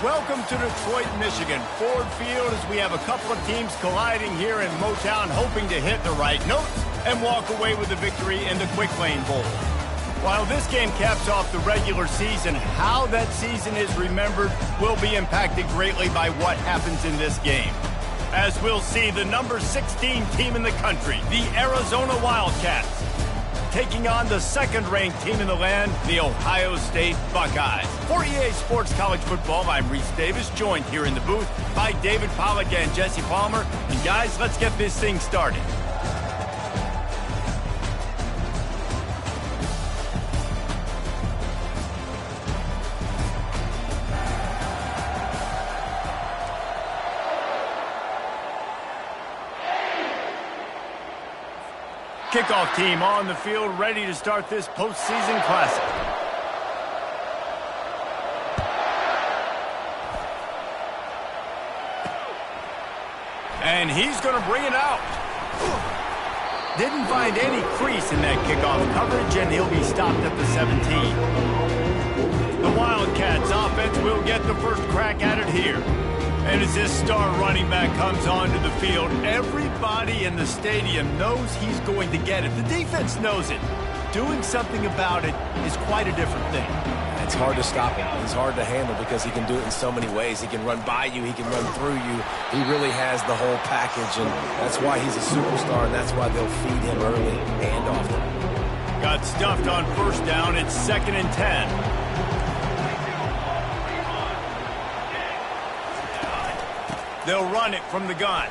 Welcome to Detroit, Michigan. Ford Field as we have a couple of teams colliding here in Motown, hoping to hit the right notes and walk away with a victory in the Quick Lane Bowl. While this game caps off the regular season, how that season is remembered will be impacted greatly by what happens in this game. As we'll see, the number 16 team in the country, the Arizona Wildcats, taking on the second-ranked team in the land, the Ohio State Buckeyes. For EA Sports College Football, I'm Reese Davis, joined here in the booth by David Pollack and Jesse Palmer. And guys, let's get this thing started. Kickoff team on the field, ready to start this postseason classic. And he's going to bring it out. Didn't find any crease in that kickoff coverage, and he'll be stopped at the 17. The Wildcats offense will get the first crack at it here. And as this star running back comes onto the field, everybody in the stadium knows he's going to get it. The defense knows it. Doing something about it is quite a different thing. It's hard to stop him. He's hard to handle because he can do it in so many ways. He can run by you. He can run through you. He really has the whole package, and that's why he's a superstar, and that's why they'll feed him early and often. Got stuffed on first down. It's 2nd and 10. They'll run it from the gun.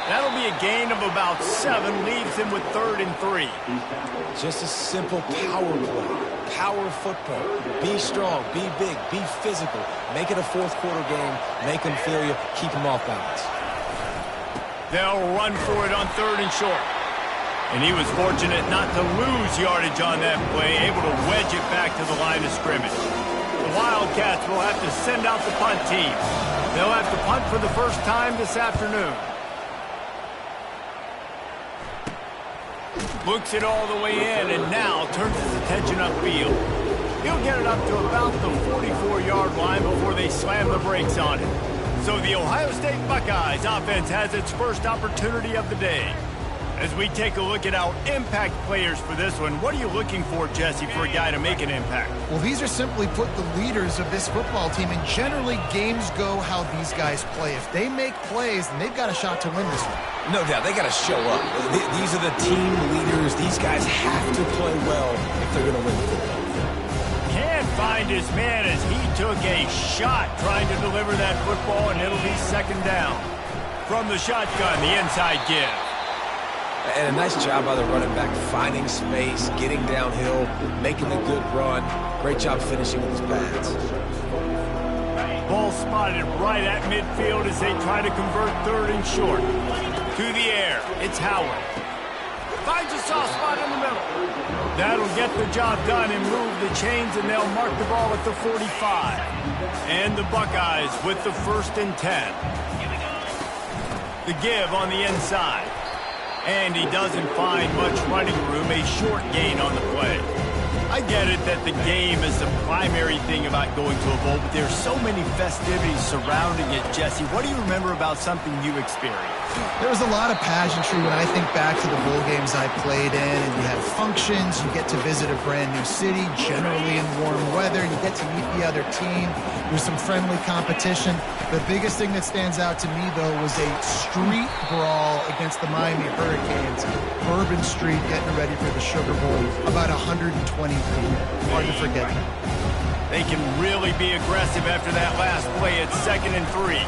That'll be a gain of about 7, leaves him with 3rd and 3. Just a simple power play, power football. Be strong, be big, be physical. Make it a fourth-quarter game. Make them feel you. Keep them off balance. They'll run for it on 3rd and short. And he was fortunate not to lose yardage on that play, able to wedge it back to the line of scrimmage. The Wildcats will have to send out the punt team. They'll have to punt for the first time this afternoon. Looks it all the way in and now turns his attention upfield. He'll get it up to about the 44-yard line before they slam the brakes on it. So the Ohio State Buckeyes offense has its first opportunity of the day. As we take a look at our impact players for this one, what are you looking for, Jesse, for a guy to make an impact? Well, these are simply put the leaders of this football team, and generally games go how these guys play. If they make plays, then they've got a shot to win this one. No doubt, they got to show up. These are the team leaders. These guys have to play well if they're going to win the football. Can't find his man as he took a shot trying to deliver that football, and it'll be 2nd down. From the shotgun, the inside give. And a nice job by the running back, finding space, getting downhill, making a good run. Great job finishing with his pads. Ball spotted right at midfield as they try to convert 3rd and short. To the air, it's Howard. Finds a soft spot in the middle. That'll get the job done and move the chains, and they'll mark the ball at the 45. And the Buckeyes with the 1st and 10. The give on the inside. And he doesn't find much running room, a short gain on the play. I get it that the game is the primary thing about going to a bowl, but there's so many festivities surrounding it. Jesse, what do you remember about something you experienced? There was a lot of pageantry when I think back to the bowl games I played in, and you have functions, you get to visit a brand new city, generally in warm weather, you get to meet the other team, there's some friendly competition. The biggest thing that stands out to me, though, was a street brawl against the Miami Hurricanes. Bourbon Street getting ready for the Sugar Bowl, about 120 people. Hard to forget that. They can really be aggressive after that last play at 2nd and 3.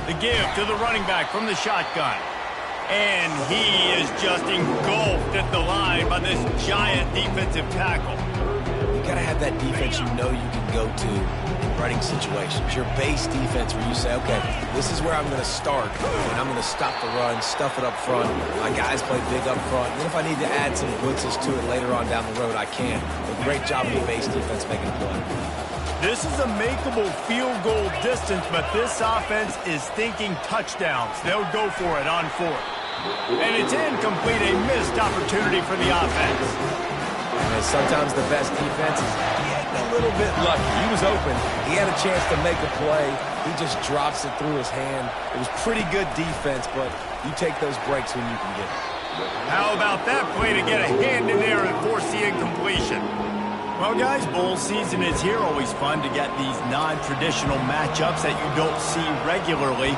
The give to the running back from the shotgun. And he is just engulfed at the line by this giant defensive tackle. You got to have that defense you know you can go to in running situations. Your base defense where you say, okay, this is where I'm going to start, and I'm going to stop the run, stuff it up front. My guys play big up front. And then if I need to add some blitzes to it later on down the road, I can. A great job of the base defense making a play. This is a makeable field goal distance, but this offense is thinking touchdowns. They'll go for it on 4th. And it's incomplete, a missed opportunity for the offense. And sometimes the best defense is getting a little bit lucky. He was open. He had a chance to make a play. He just drops it through his hand. It was pretty good defense, but you take those breaks when you can get it. How about that play to get a hand in there and force the incompletion? Well, guys, bowl season is here. Always fun to get these non-traditional matchups that you don't see regularly.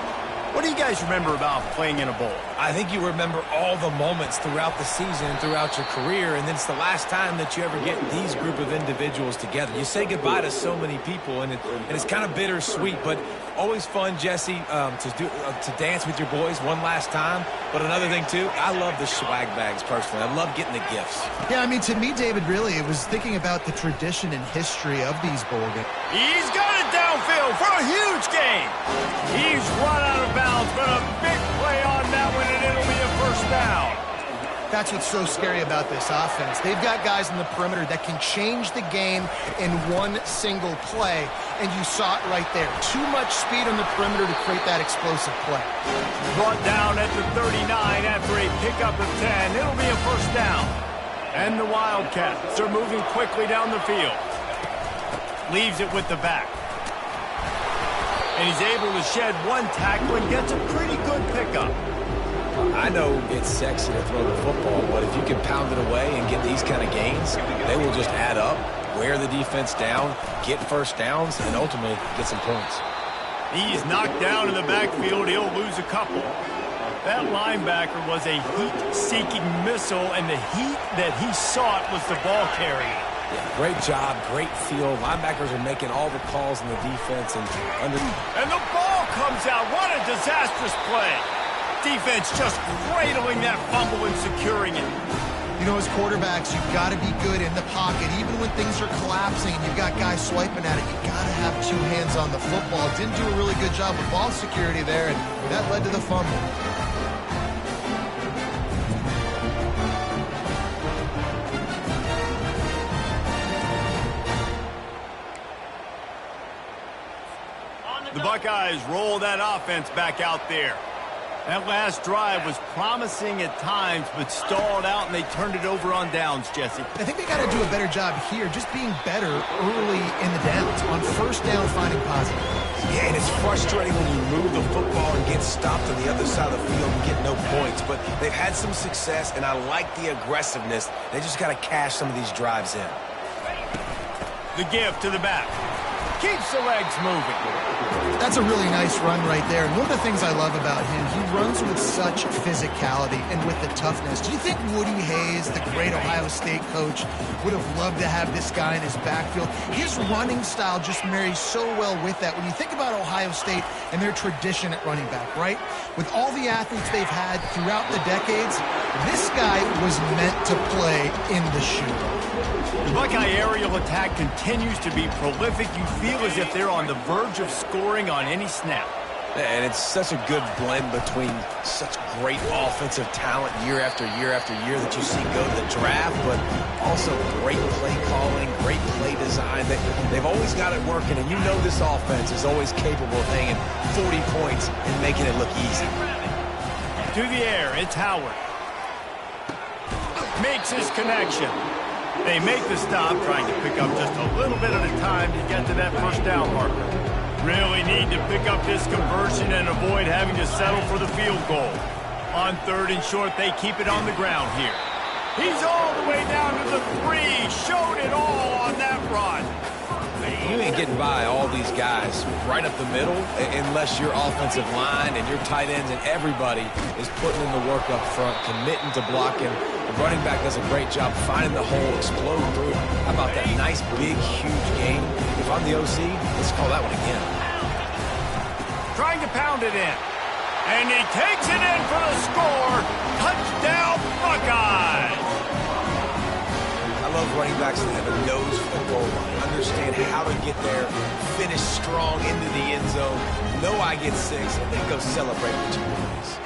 What do you guys remember about playing in a bowl? I think you remember all the moments throughout the season, throughout your career, and then it's the last time that you ever get these group of individuals together. You say goodbye to so many people, and it's kind of bittersweet, but always fun, Jesse, to dance with your boys one last time. But another thing, too, I love the swag bags, personally. I love getting the gifts. Yeah, I mean, to me, David, really, it was thinking about the tradition and history of these bowl games. He's got it downfield for a huge gain. He's run out of bounds, but a big play on that one, and it'll be a first down. That's what's so scary about this offense. They've got guys in the perimeter that can change the game in one single play, and you saw it right there. Too much speed on the perimeter to create that explosive play. Brought down at the 39 after a pickup of 10. It'll be a first down. And the Wildcats are moving quickly down the field. Leaves it with the back. And he's able to shed one tackle and gets a pretty good pickup. I know it's sexy to throw the football, but if you can pound it away and get these kind of gains, they will just add up, wear the defense down, get first downs, and ultimately get some points. He's knocked down in the backfield. He'll lose a couple. That linebacker was a heat-seeking missile, and the heat that he sought was the ball carrying. Yeah, great job, great feel. Linebackers are making all the calls in the defense. And the ball comes out. What a disastrous play. Defense just cradling that fumble and securing it. You know, as quarterbacks, you've got to be good in the pocket. Even when things are collapsing and you've got guys swiping at it, you've got to have two hands on the football. Didn't do a really good job with ball security there, and that led to the fumble. The Buckeyes roll that offense back out there. That last drive was promising at times, but stalled out, and they turned it over on downs, Jesse. I think they got to do a better job here, just being better early in the downs, on first down, finding positive. Yeah, and it's frustrating when you move the football and get stopped on the other side of the field and get no points, but they've had some success, and I like the aggressiveness. They just got to cash some of these drives in. The give to the back. Keeps the legs moving. That's a really nice run right there. And one of the things I love about him, he runs with such physicality and with the toughness. Do you think Woody Hayes, the great Ohio State coach, would have loved to have this guy in his backfield? His running style just marries so well with that. When you think about Ohio State and their tradition at running back, right? With all the athletes they've had throughout the decades, this guy was meant to play in the shoe. The Buckeye aerial attack continues to be prolific. You feel as if they're on the verge of scoring on any snap. And it's such a good blend between such great offensive talent year after year after year that you see go to the draft, but also great play calling, great play design. They've always got it working, and you know this offense is always capable of hanging 40 points and making it look easy. To the air, it's Howard. Makes his connection. They make the stop, trying to pick up just a little bit at a time to get to that first down marker. Really need to pick up this conversion and avoid having to settle for the field goal. On third and short, they keep it on the ground here. He's all the way down to the 3. Showed it all on that run. You ain't getting by all these guys right up the middle unless your offensive line and your tight ends and everybody is putting in the work up front, committing to blocking. The running back does a great job finding the hole, exploding through it. How about that nice, big, huge game? If I'm the OC, let's call that one again. Trying to pound it in. And he takes it in for the score. Touchdown, Buckeyes! I love running backs that have a nose for the goal line. Understand how to get there, finish strong into the end zone. Know I get 6, and then go celebrate with your boys.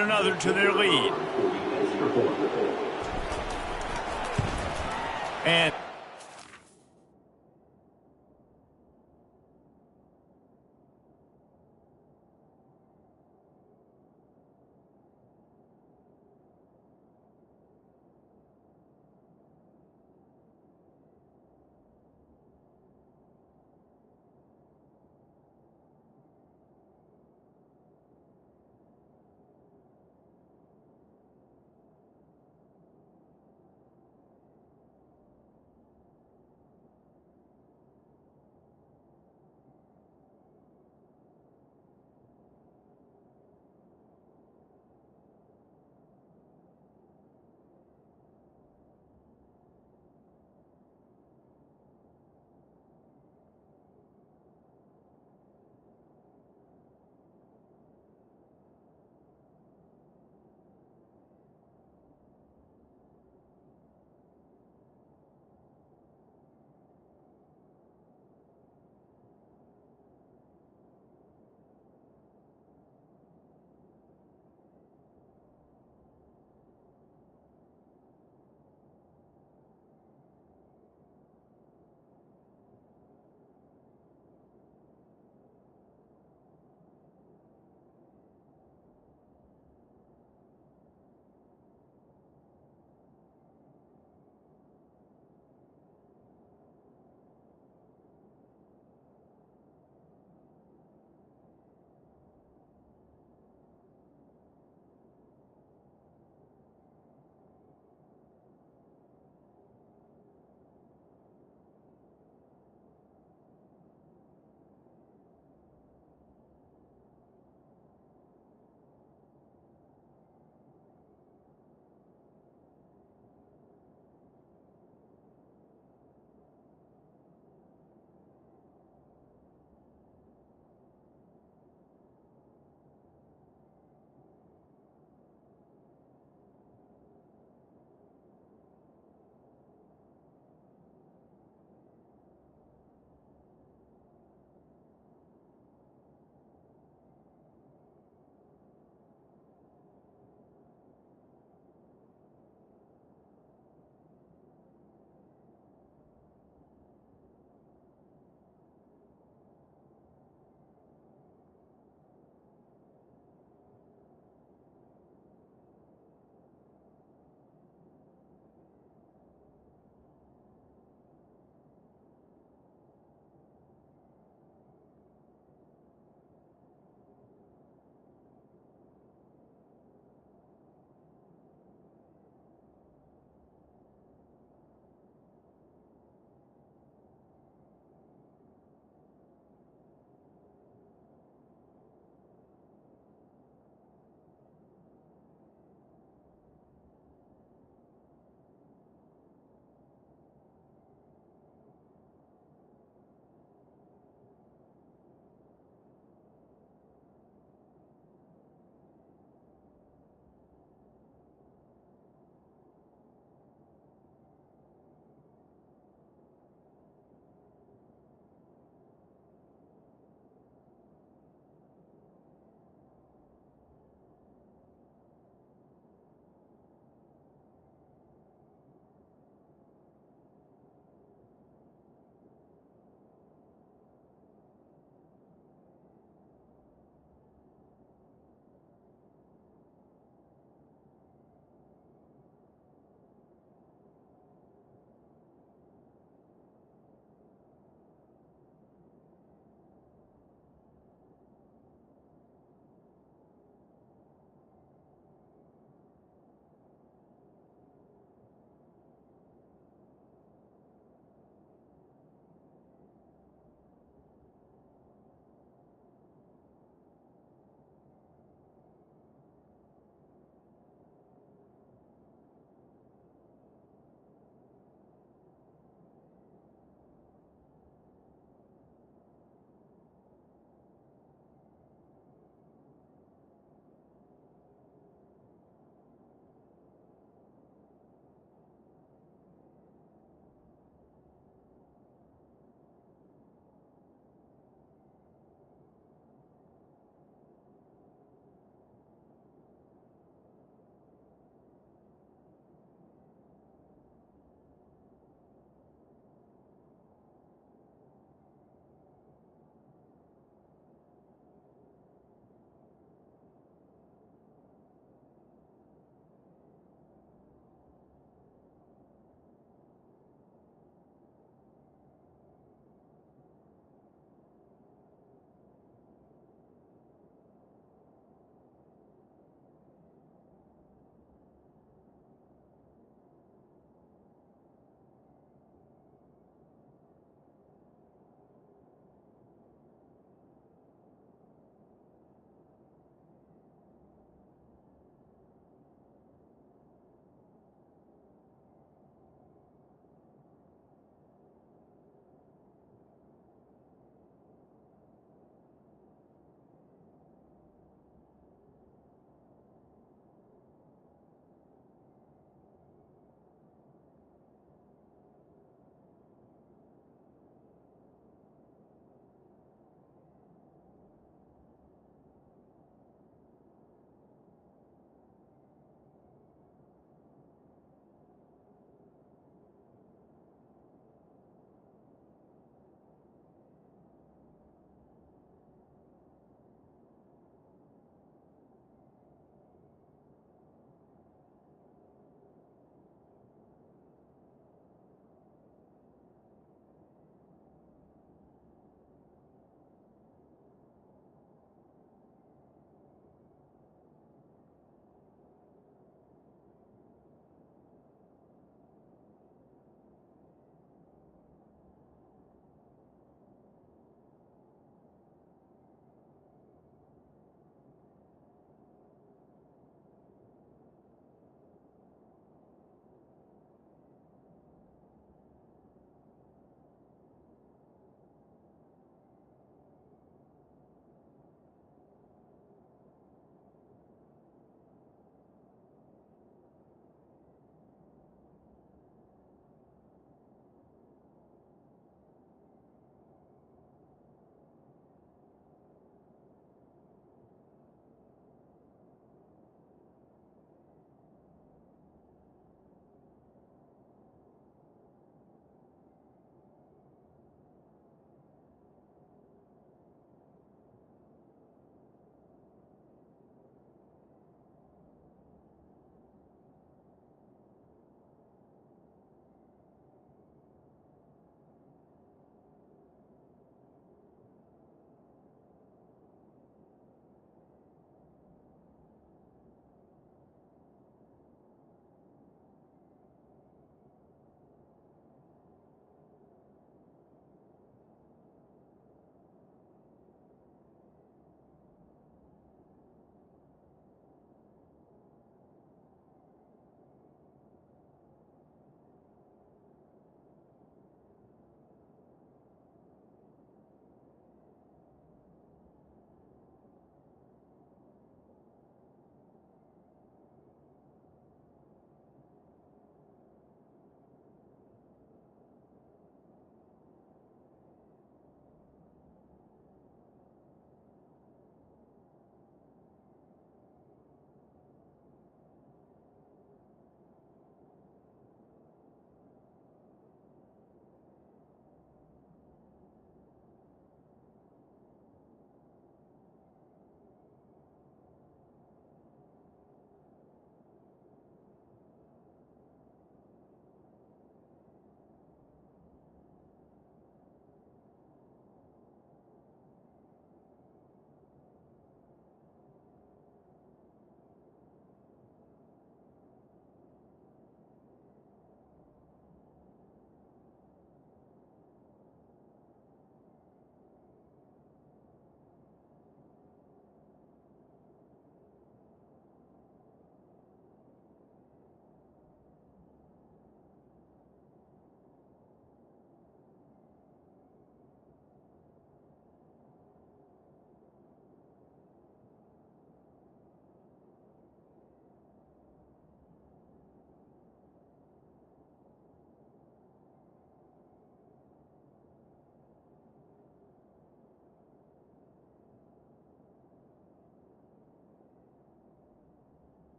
another to their lead. And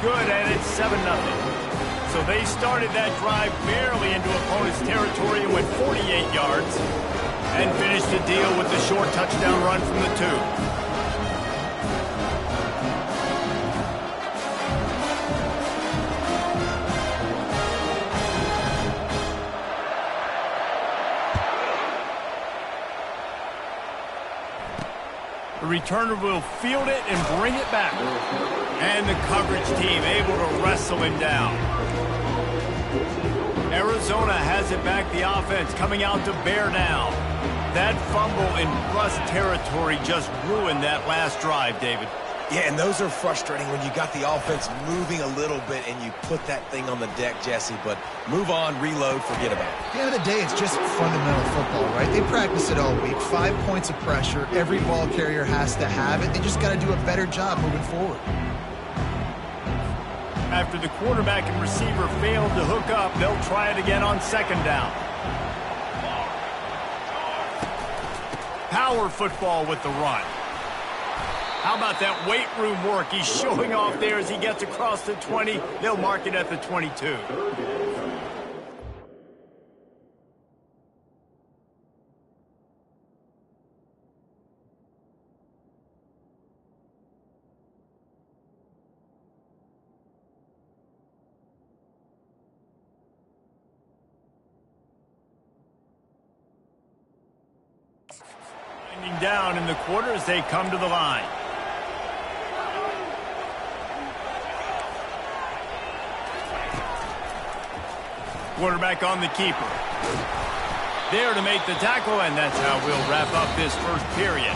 good, and it's 7-0. So they started that drive barely into opponent's territory and went 48 yards and finished the deal with the short touchdown run from the 2. The returner will field it and bring it back. And the coverage team able to wrestle him down. Arizona has it back, the offense coming out to bear down. That fumble in plus territory just ruined that last drive, David. Yeah, and those are frustrating when you got the offense moving a little bit and you put that thing on the deck, Jesse. But move on, reload, forget about it. At the end of the day, it's just fundamental football, right? They practice it all week. 5 points of pressure. Every ball carrier has to have it. They just got to do a better job moving forward. After the quarterback and receiver failed to hook up, they'll try it again on 2nd down. Power football with the run. How about that weight room work he's showing off there as he gets across the 20? They'll mark it at the 22. Winding down in the quarter as they come to the line. Quarterback on the keeper. There to make the tackle, and that's how we'll wrap up this first period.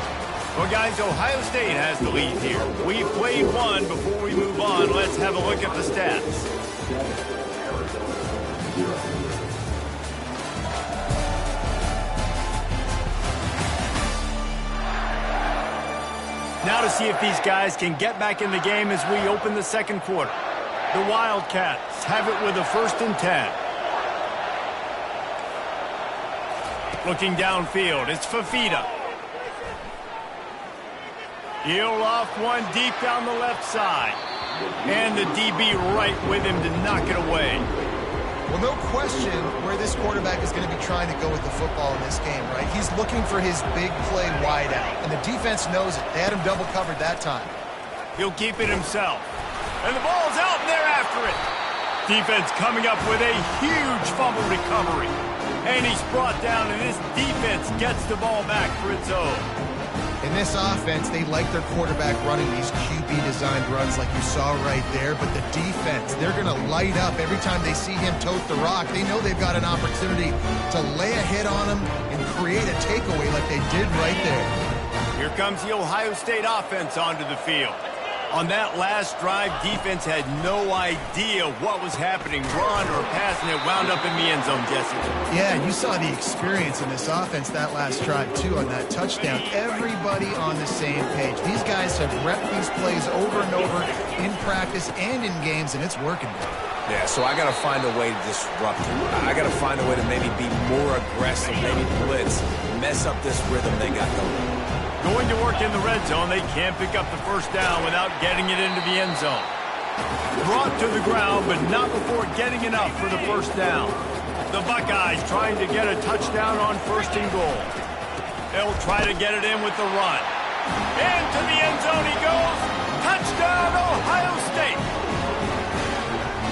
Well, guys, Ohio State has the lead here. We've played one. Before we move on, let's have a look at the stats. Now to see if these guys can get back in the game as we open the second quarter. The Wildcats have it with a 1st and 10. Looking downfield, it's Fafita. He'll loft one deep down the left side. And the DB right with him to knock it away. Well, no question where this quarterback is going to be trying to go with the football in this game, right? He's looking for his big play wide out, and the defense knows it. They had him double covered that time. He'll keep it himself. And the ball's out, and they're after it. Defense coming up with a huge fumble recovery. And he's brought down, and this defense gets the ball back for its own. In this offense, they like their quarterback running these QB-designed runs like you saw right there, but the defense, they're going to light up every time they see him tote the rock. They know they've got an opportunity to lay a hit on him and create a takeaway like they did right there. Here comes the Ohio State offense onto the field. On that last drive, defense had no idea what was happening, run or pass, and it wound up in the end zone, Jesse. Yeah, you saw the experience in this offense that last drive, too, on that touchdown. Everybody on the same page. These guys have repped these plays over and over in practice and in games, and it's working. Yeah, so I got to find a way to disrupt him. I got to find a way to maybe be more aggressive, maybe blitz, mess up this rhythm they got going. Going to work in the red zone. They can't pick up the 1st down without getting it into the end zone. Brought to the ground, but not before getting enough for the 1st down. The Buckeyes trying to get a touchdown on 1st and goal. They'll try to get it in with the run. Into the end zone he goes. Touchdown, Ohio State.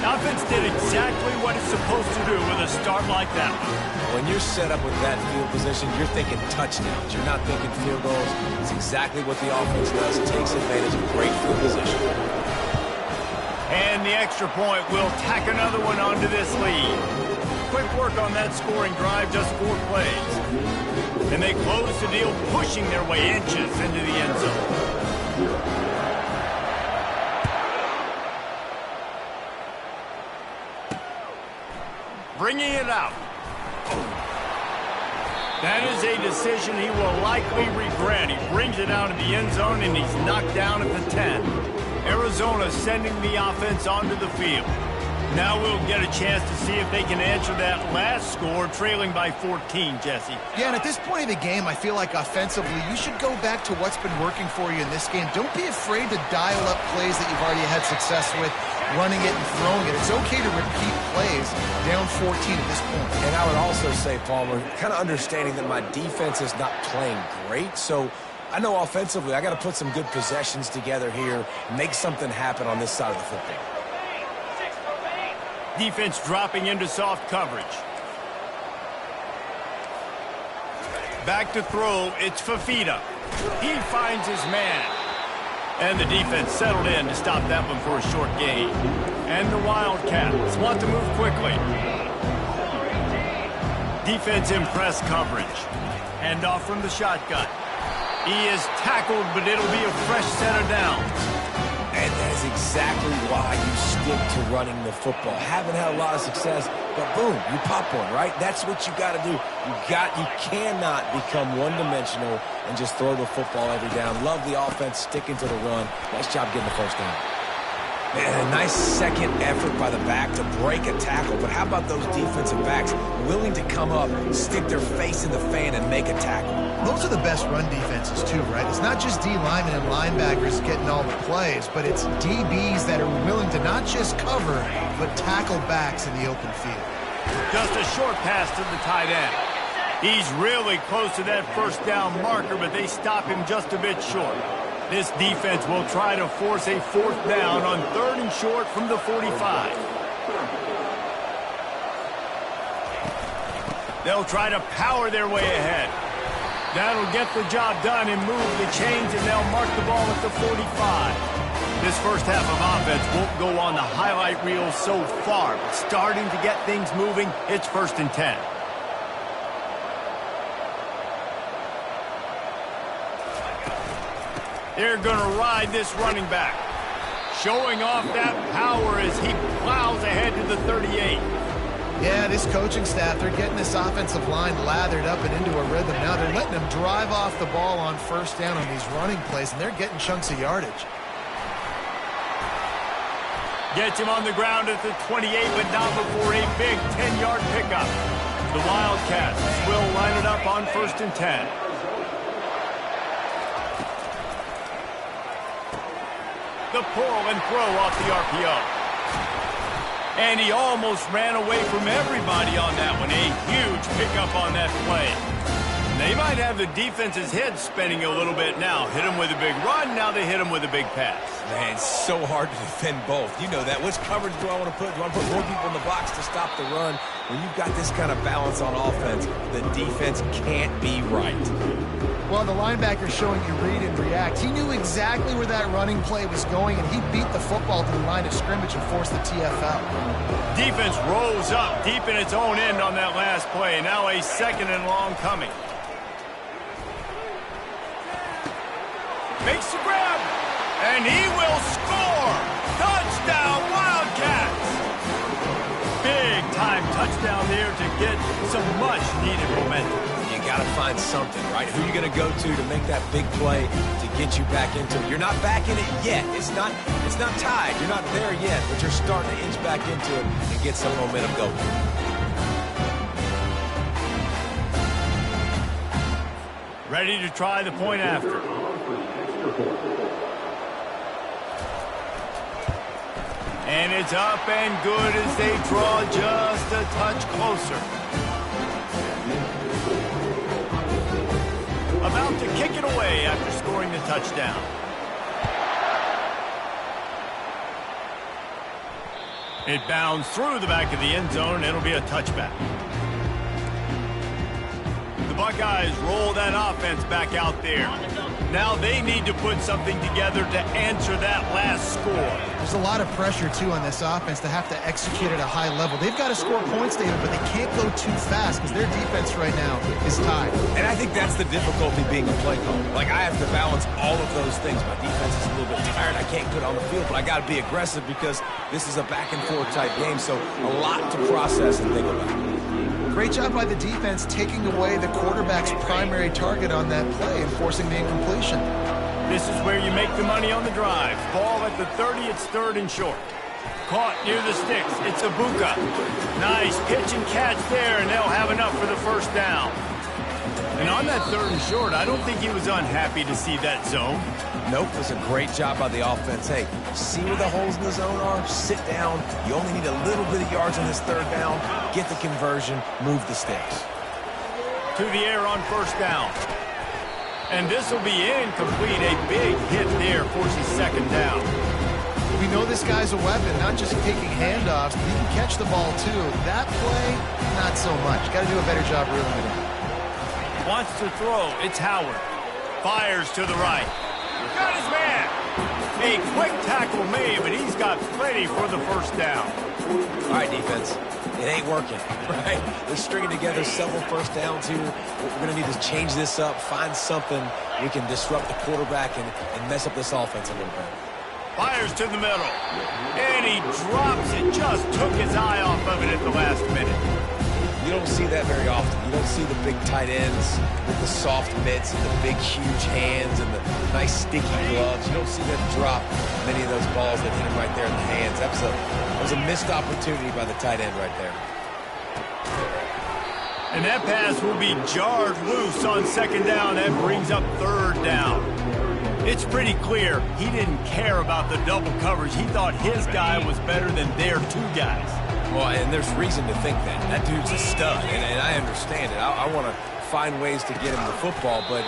Offense did exactly what it's supposed to do with a start like that one. When you're set up with that field position, you're thinking touchdowns. You're not thinking field goals. It's exactly what the offense does. It takes advantage of great field position. And the extra point will tack another one onto this lead. Quick work on that scoring drive, just 4 plays. And they close the deal, pushing their way inches into the end zone. Bringing it out. That is a decision he will likely regret. He brings it out of the end zone, and he's knocked down at the 10. Arizona sending the offense onto the field. Now we'll get a chance to see if they can answer that last score, trailing by 14, Jesse. Yeah, and at this point of the game, I feel like offensively, you should go back to what's been working for you in this game. Don't be afraid to dial up plays that you've already had success with, running it and throwing it. It's okay to repeat plays down 14 at this point. And I would also say, Palmer, kind of understanding that my defense is not playing great, so I know offensively I got to put some good possessions together here, make something happen on this side of the football. Defense dropping into soft coverage. Back to throw, it's Fafita. He finds his man. And the defense settled in to stop that one for a short gain. And the Wildcats want to move quickly. Defense in press coverage. Hand off from the shotgun. He is tackled, but it'll be a fresh set of downs. And that is exactly why you stick to running the football. Haven't had a lot of success, but boom, you pop one, right? That's what you got to do. You cannot become one-dimensional and just throw the football every down. Love the offense, sticking to the run. Nice job getting the first down. Man, a nice second effort by the back to break a tackle, but how about those defensive backs willing to come up, stick their face in the fan, and make a tackle? Those are the best run defenses too, right? It's not just D linemen and linebackers getting all the plays, but it's DBs that are willing to not just cover, but tackle backs in the open field. Just a short pass to the tight end. He's really close to that first down marker, but they stop him just a bit short. This defense will try to force a fourth down on 3rd and short from the 45. They'll try to power their way ahead. That'll get the job done and move the chains, and they'll mark the ball at the 45. This first half of offense won't go on the highlight reel so far, but starting to get things moving, it's 1st and 10. They're going to ride this running back. Showing off that power as he plows ahead to the 38. Yeah, this coaching staff, they're getting this offensive line lathered up and into a rhythm. Now they're letting them drive off the ball on first down on these running plays, and they're getting chunks of yardage. Gets him on the ground at the 28, but not before a big 10-yard pickup. The Wildcats will line it up on 1st and 10. The pull and throw off the RPO. And he almost ran away from everybody on that one. A huge pickup on that play. They might have the defense's head spinning a little bit now. Hit him with a big run, now they hit him with a big pass. Man, it's so hard to defend both. You know that. Which coverage do I want to put? Do I want to put more people in the box to stop the run? When you've got this kind of balance on offense, the defense can't be right. Well, the linebacker's showing you read and react. He knew exactly where that running play was going, and he beat the football to the line of scrimmage and forced the TFL. Defense rose up deep in its own end on that last play. Now a 2nd and long coming. Makes the grab, and he will score! Touchdown, Wildcats! Big-time touchdown there to get some much-needed momentum. You got to find something, right? Who are you going to go to make that big play to get you back into it? You're not back in it yet. It's not tied. You're not there yet, but you're starting to inch back into it and get some momentum going. Ready to try the point after. And it's up and good as they draw just a touch closer. About to kick it away after scoring the touchdown. It bounds through the back of the end zone. It'll be a touchback. The Buckeyes roll that offense back out there. Now they need to put something together to answer that last score. There's a lot of pressure, too, on this offense to have to execute at a high level. They've got to score points, David, but they can't go too fast because their defense right now is tied. And I think that's the difficulty being a play caller. Like, I have to balance all of those things. My defense is a little bit tired. I can't put it on the field, but I got to be aggressive because this is a back-and-forth type game, so a lot to process and think about. Great job by the defense taking away the quarterback's primary target on that play and forcing the incompletion. This is where you make the money on the drive. Ball at the 30, it's 3rd and short. Caught near the sticks. It's Ibuka. Nice pitch and catch there, and they'll have enough for the first down. And on that 3rd and short, I don't think he was unhappy to see that zone. Nope, it was a great job by the offense. Hey, see where the holes in the zone are? Sit down. You only need a little bit of yards on this 3rd down. Get the conversion. Move the sticks. To the air on 1st down. And this will be incomplete. A big hit there forces 2nd down. We know this guy's a weapon, not just taking handoffs, but he can catch the ball too. That play, not so much. Got to do a better job reeling it in. Wants to throw. It's Howard. Fires to the right. Got his man. A quick tackle made, but he's got plenty for the 1st down. All right, defense. It ain't working, right? They're stringing together several 1st downs here. We're going to need to change this up, find something we can disrupt the quarterback and mess up this offense a little bit. Fires to the middle. And he drops it. Just took his eye off of it at the last minute. You don't see that very often. You don't see the big tight ends with the soft mitts and the big, huge hands and the nice, sticky gloves. You don't see them drop many of those balls that hit him right there in the hands. That was a missed opportunity by the tight end right there. And that pass will be jarred loose on 2nd down. That brings up 3rd down. It's pretty clear he didn't care about the double coverage. He thought his guy was better than their 2 guys. Well, and there's reason to think that. That dude's a stud, and I understand it. I want to find ways to get him the football, but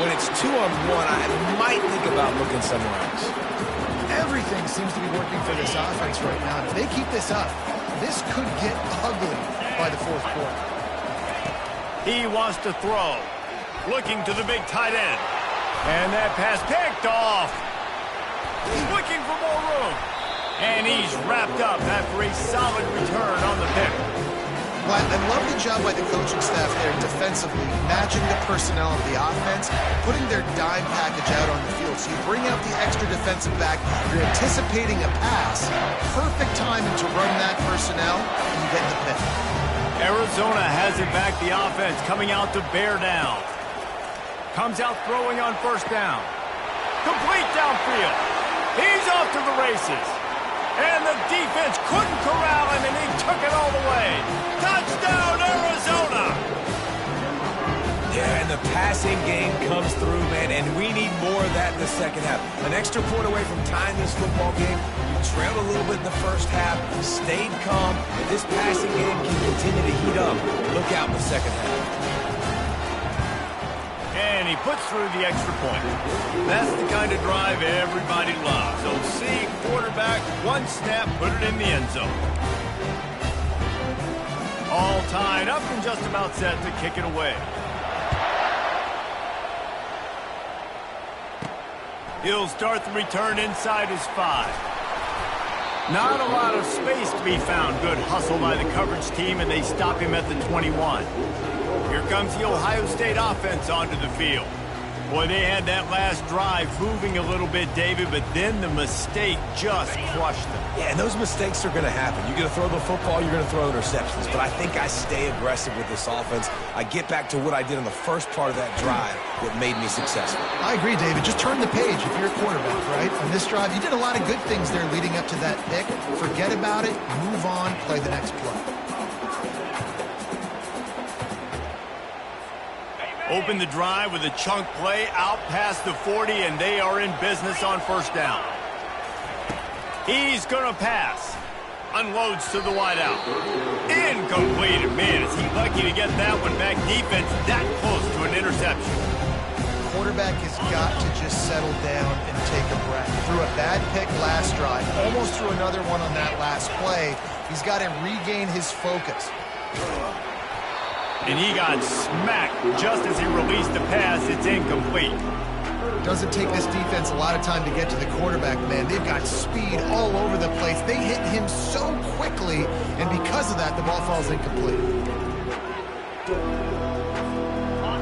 when it's 2-on-1, I might think about looking somewhere else. Everything seems to be working for this offense right now. If they keep this up, this could get ugly by the 4th quarter. He wants to throw. Looking to the big tight end. And that pass picked off. He's looking for more room. And he's wrapped up after a solid return on the pick. Well, I love the job by the coaching staff there defensively, matching the personnel of the offense, putting their dime package out on the field. So you bring out the extra defensive back, you're anticipating a pass, perfect timing to run that personnel, and you get the pick. Arizona has it back, the offense coming out to bear down. Comes out throwing on 1st down. Complete downfield. He's off to the races. And the defense couldn't corral him, and he took it all the way. Touchdown, Arizona! Yeah, and the passing game comes through, man, and we need more of that in the 2nd half. An extra point away from tying this football game. You trailed a little bit in the 1st half, stayed calm, and this passing game can continue to heat up. Look out in the 2nd half. And he puts through the extra point. That's the kind of drive everybody loves. OC, quarterback, 1 snap, put it in the end zone. All tied up and just about set to kick it away. He'll start the return inside his 5. Not a lot of space to be found. Good hustle by the coverage team, and they stop him at the 21. Here comes the Ohio State offense onto the field. Boy, they had that last drive moving a little bit, David, but then the mistake just crushed them. Yeah, and those mistakes are going to happen. You're going to throw the football, you're going to throw interceptions. But I think I stay aggressive with this offense. I get back to what I did in the first part of that drive that made me successful. I agree, David. Just turn the page if you're a quarterback, right? On this drive, you did a lot of good things there leading up to that pick. Forget about it, move on, play the next play. Open the drive with a chunk play out past the 40, and they are in business on 1st down. He's going to pass. Unloads to the wideout. Incomplete. Man, is he lucky to get that one back. Defense that close to an interception. Quarterback has got to just settle down and take a breath. Threw a bad pick last drive. Almost threw another one on that last play. He's got to regain his focus. And he got smacked just as he released the pass. It's incomplete. Doesn't take this defense a lot of time to get to the quarterback, man. They've got speed all over the place. They hit him so quickly, and because of that, the ball falls incomplete.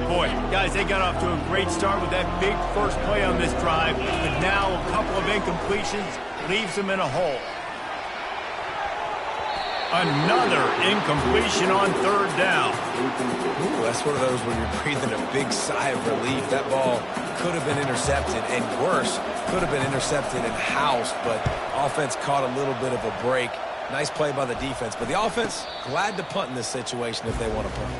Boy, guys, they got off to a great start with that big first play on this drive, but now a couple of incompletions leaves them in a hole. Another incompletion on 3rd down. Ooh, that's one of those where you're breathing a big sigh of relief. That ball could have been intercepted, and worse, could have been intercepted and housed, but Offense caught a little bit of a break. Nice play by the defense, but the offense glad to punt in this situation if they want to punt.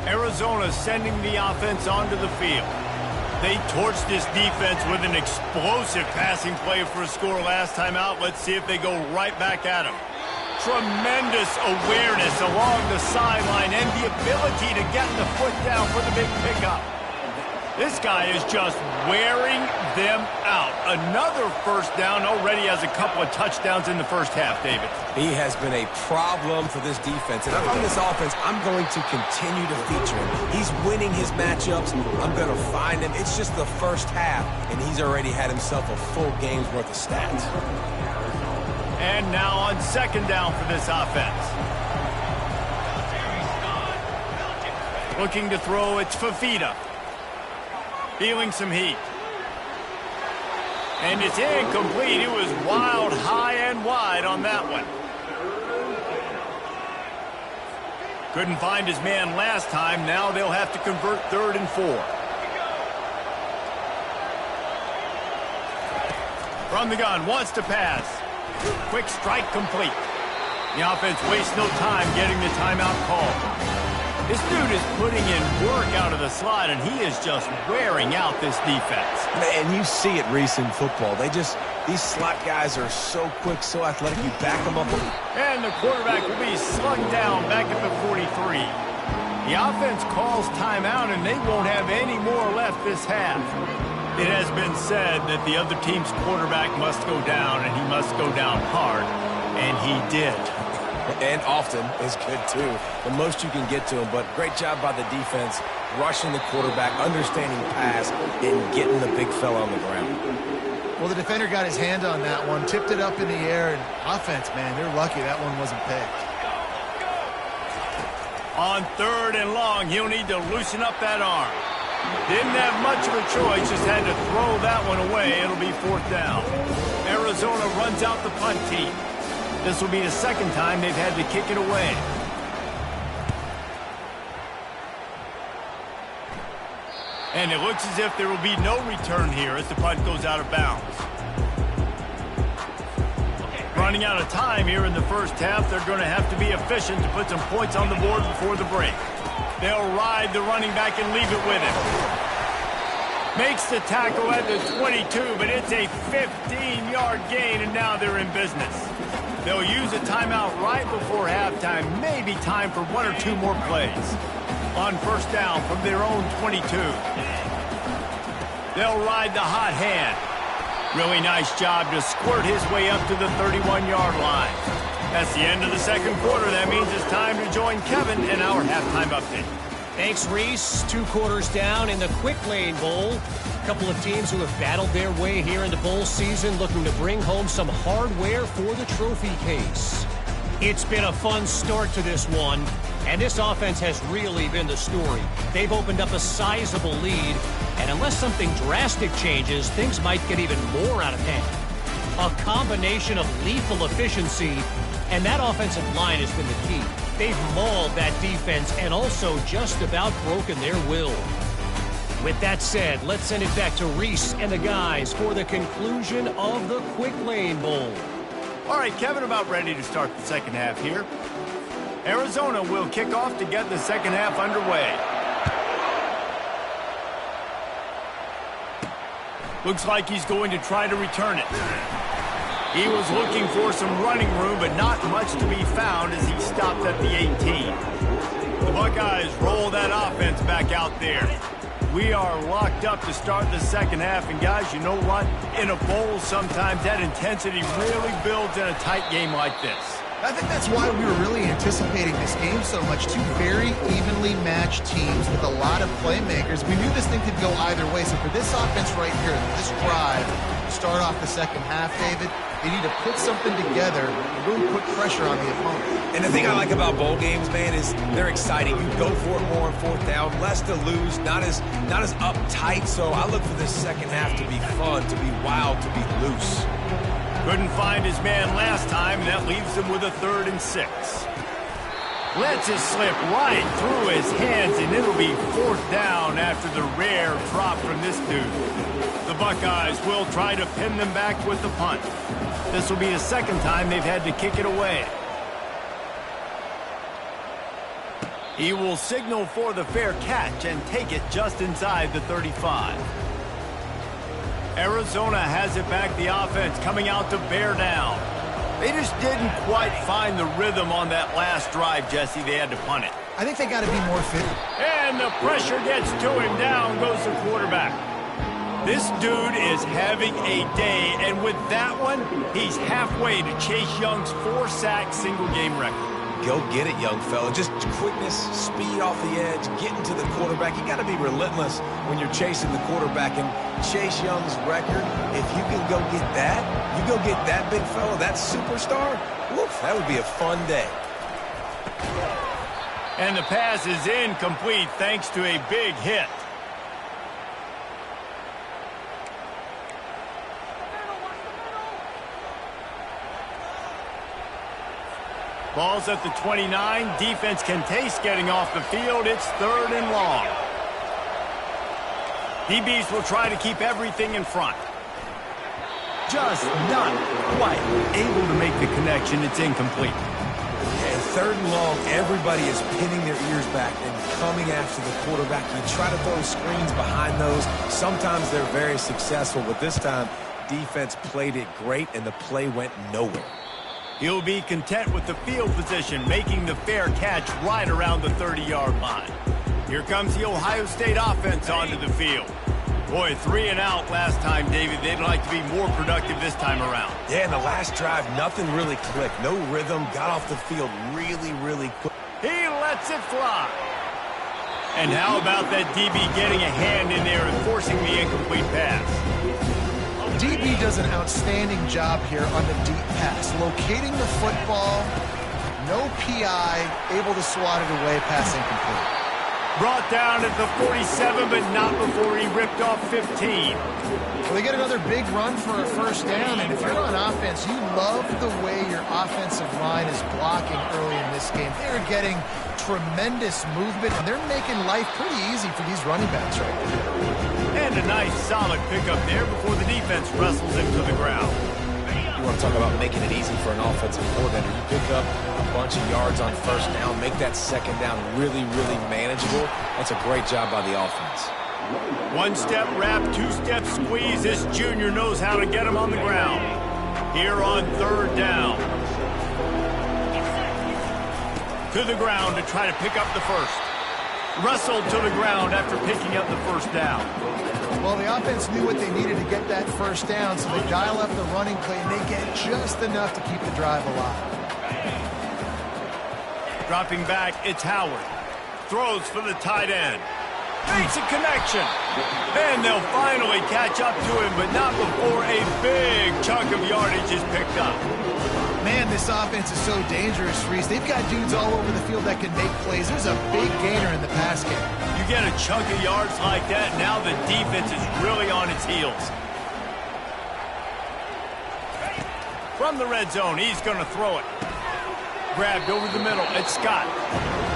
Arizona sending the offense onto the field. They torched this defense with an explosive passing play for a score last time out. Let's see if they go right back at him. Tremendous awareness along the sideline and the ability to get the foot down for the big pickup. This guy is just wearing them out. Another first down, already has a couple of touchdowns in the first half, David. He has been a problem for this defense. And on this offense, I'm going to continue to feature him. He's winning his matchups. I'm going to find him. It's just the first half, and he's already had himself a full game's worth of stats. And now on second down for this offense. Looking to throw, it's Fafita. Feeling some heat. And it's incomplete. It was wild, high and wide on that one. Couldn't find his man last time. Now they'll have to convert 3rd and 4. From the gun, wants to pass. Quick strike complete. The offense wastes no time getting the timeout called. This dude is putting in work out of the slot, and he is just wearing out this defense. And you see it, Reese, in football. These slot guys are so quick, so athletic. You back them up. And the quarterback will be slung down back at the 43. The offense calls timeout, and they won't have any more left this half. It has been said that the other team's quarterback must go down, and he must go down hard, and he did. And often is good, too. The most you can get to him, but great job by the defense, rushing the quarterback, understanding pass, and getting the big fella on the ground. Well, the defender got his hand on that one, tipped it up in the air, and offense, man, they're lucky that one wasn't picked. On 3rd and long, he'll need to loosen up that arm. Didn't have much of a choice, just had to throw that one away. It'll be 4th down. Arizona runs out the punt team. This will be the second time they've had to kick it away. And it looks as if there will be no return here as the punt goes out of bounds. Running out of time here in the first half, they're going to have to be efficient to put some points on the board before the break. They'll ride the running back and leave it with him. Makes the tackle at the 22, but it's a 15-yard gain, and now they're in business. They'll use a timeout right before halftime, maybe time for 1 or 2 more plays. On first down from their own 22. They'll ride the hot hand. Really nice job to squirt his way up to the 31-yard line. That's the end of the second quarter. That means it's time to join Kevin in our halftime update. Thanks, Reese. 2 quarters down in the Quick Lane Bowl. A couple of teams who have battled their way here into bowl season, looking to bring home some hardware for the trophy case. It's been a fun start to this one, and this offense has really been the story. They've opened up a sizable lead, and unless something drastic changes, things might get even more out of hand. A combination of lethal efficiency, and that offensive line has been the key. They've mauled that defense and also just about broken their will. With that said, let's send it back to Reese and the guys for the conclusion of the Quick Lane Bowl. All right, Kevin, about ready to start the second half here. Arizona will kick off to get the second half underway. Looks like he's going to try to return it. He was looking for some running room, but not much to be found as he stopped at the 18. The Buckeyes roll that offense back out there. We are locked up to start the second half, and guys, you know what? In a bowl, sometimes that intensity really builds in a tight game like this. I think that's why we were really anticipating this game so much. 2 very evenly matched teams with a lot of playmakers. We knew this thing could go either way. So for this offense right here, this drive, to start off the second half, David, they need to put something together and really put pressure on the opponent. And the thing I like about bowl games, man, is they're exciting. You go for it more on 4th down, less to lose, not as uptight. So I look for this second half to be fun, to be wild, to be loose. Couldn't find his man last time, and that leaves him with a 3rd and 6. Lets it slip right through his hands, and it'll be 4th down after the rare drop from this dude. The Buckeyes will try to pin them back with the punt. This will be the second time they've had to kick it away. He will signal for the fair catch and take it just inside the 35. Arizona has it back, the offense coming out to bear down. They just didn't quite find the rhythm on that last drive, Jesse. They had to punt it. I think they got to be more fit. And the pressure gets to him. Down goes the quarterback. This dude is having a day, and with that one, he's halfway to Chase Young's 4-sack single-game record. Go get it, young fella. Just quickness, speed off the edge, getting to the quarterback. You got to be relentless when you're chasing the quarterback. And Chase Young's record, if you can go get that, you go get that big fella, that superstar, woof, that would be a fun day. And the pass is incomplete thanks to a big hit. Ball's at the 29. Defense can taste getting off the field. It's 3rd and long. DBs will try to keep everything in front. Just not quite able to make the connection. It's incomplete. And 3rd and long, everybody is pinning their ears back and coming after the quarterback. You try to throw screens behind those. Sometimes they're very successful, but this time, defense played it great, and the play went nowhere. He'll be content with the field position, making the fair catch right around the 30-yard line. Here comes the Ohio State offense onto the field. Boy, 3 and out last time, David. They'd like to be more productive this time around. Yeah, in the last drive, nothing really clicked. No rhythm, got off the field really quick. He lets it fly. And how about that DB getting a hand in there and forcing the incomplete pass? DB does an outstanding job here on the deep pass, locating the football, no PI, able to swat it away, pass incomplete. Brought down at the 47, but not before he ripped off 15. Well, they get another big run for a first down, and if you're on offense, you love the way your offensive line is blocking early in this game. They're getting tremendous movement, and they're making life pretty easy for these running backs right now. And a nice, solid pickup there before the defense wrestles him to the ground. You want to talk about making it easy for an offensive coordinator. You pick up a bunch of yards on first down, make that second down really manageable. That's a great job by the offense. 1-step wrap, 2-step squeeze. This junior knows how to get him on the ground. Here on 3rd down. To the ground to try to pick up the first. Wrestled to the ground after picking up the first down. Well, the offense knew what they needed to get that first down, so they dial up the running play, and they get just enough to keep the drive alive. Dropping back, it's Howard. Throws for the tight end. Makes a connection. And they'll finally catch up to him, but not before a big chunk of yardage is picked up. Man, this offense is so dangerous, Reese. They've got dudes all over the field that can make plays. There's a big gainer in the pass game. You get a chunk of yards like that, now the defense is really on its heels. From the red zone, he's going to throw it. Grabbed over the middle, it's Scott.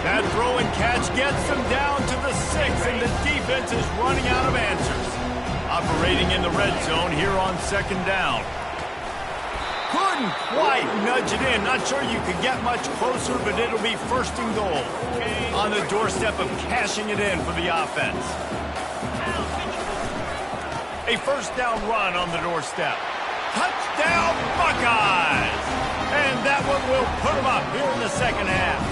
That throw and catch gets them down to the 6, and the defense is running out of answers. Operating in the red zone here on 2nd down. Couldn't quite nudge it in. Not sure you could get much closer, but it'll be 1st and goal. On the doorstep of cashing it in for the offense. A 1st down run on the doorstep. Touchdown, Buckeyes! And that one will put them up here in the 2nd half.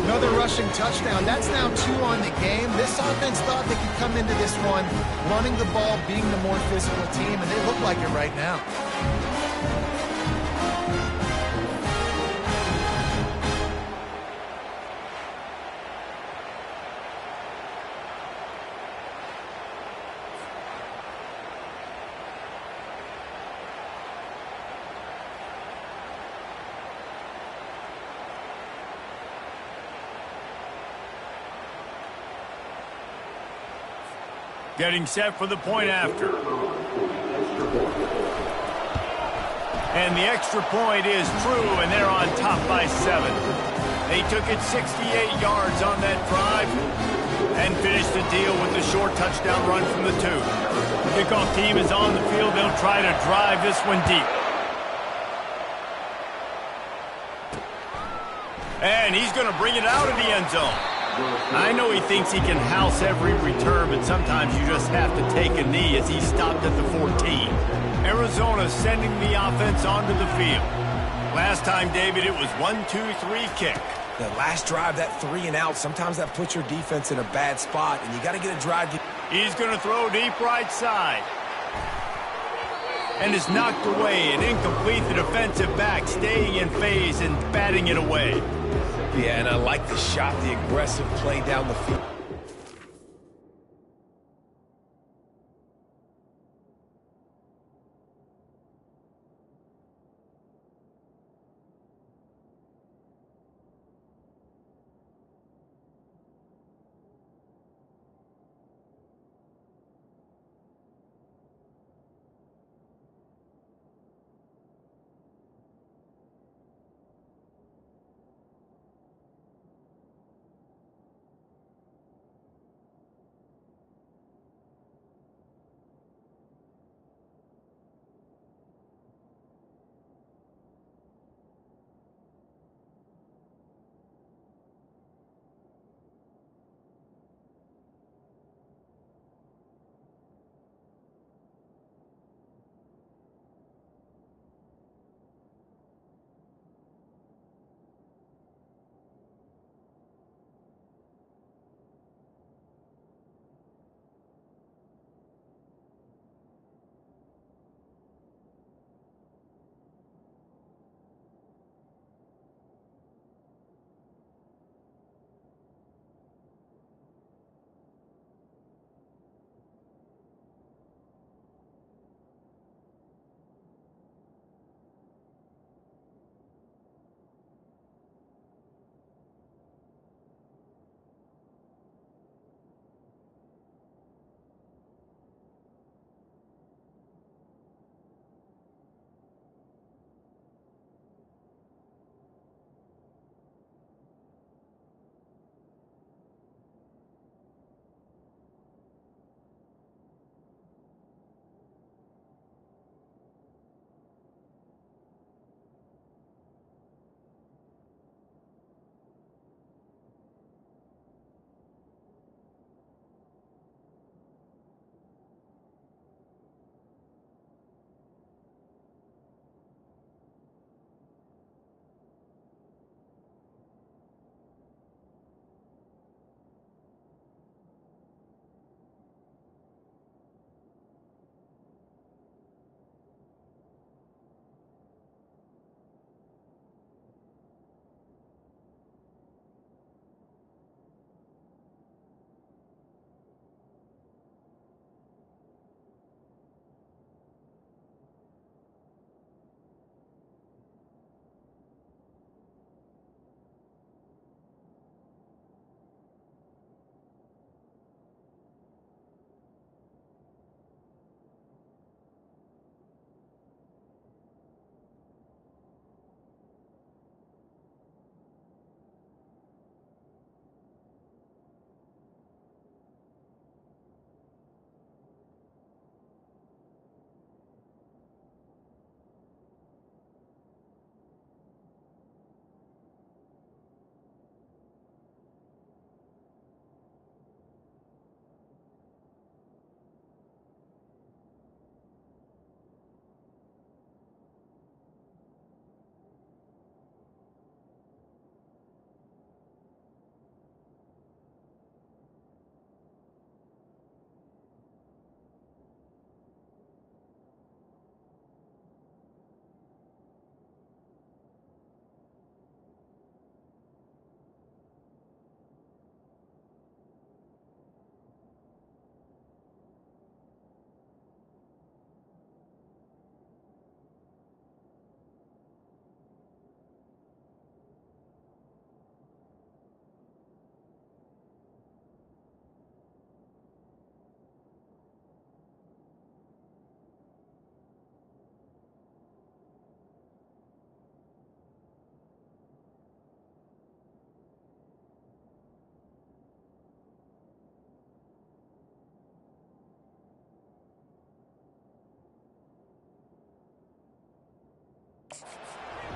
Another rushing touchdown. That's now 2 on the game. This offense thought they could come into this one running the ball, being the more physical team, and they look like it right now. Getting set for the point after. And the extra point is true, and they're on top by 7. They took it 68 yards on that drive and finished the deal with the short touchdown run from the 2. Kickoff team is on the field. They'll try to drive this one deep. And he's going to bring it out of the end zone. I know he thinks he can house every return, but sometimes you just have to take a knee as he stopped at the 14. Arizona sending the offense onto the field. Last time, David, it was 1-2-3 kick. The last drive, that 3 and out, sometimes that puts your defense in a bad spot, and you got to get a drive. He's going to throw deep right side. And is knocked away and incomplete. The defensive back staying in phase and batting it away. Yeah, and I like the shot, the aggressive play down the field.